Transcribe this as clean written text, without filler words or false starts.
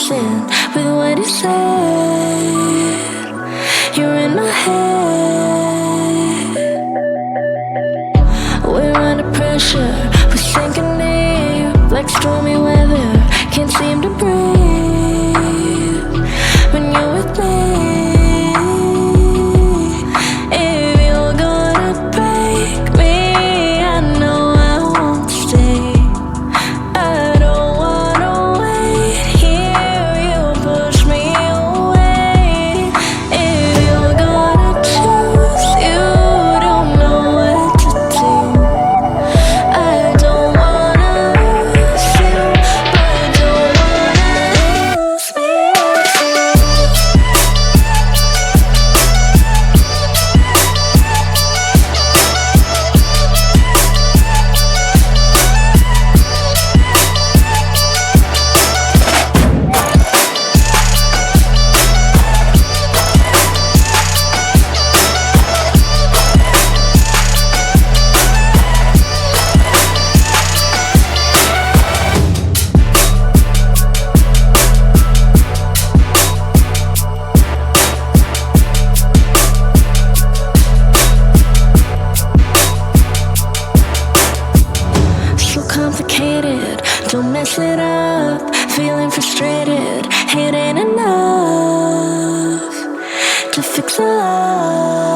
innocent with what you said. You're in my head. We're under pressure, we're sinking deep like stormy weather. Can't seem to breathe when you're with me. If you're gonna break me, I know I won't stay. I don't wanna wait here, you push me away. If you're gonna choose, you don't know what to do. I don't wanna lose you, but don't wanna lose me too. So complicated, don't mess it up. Feeling frustrated, it ain't enough to fix a love.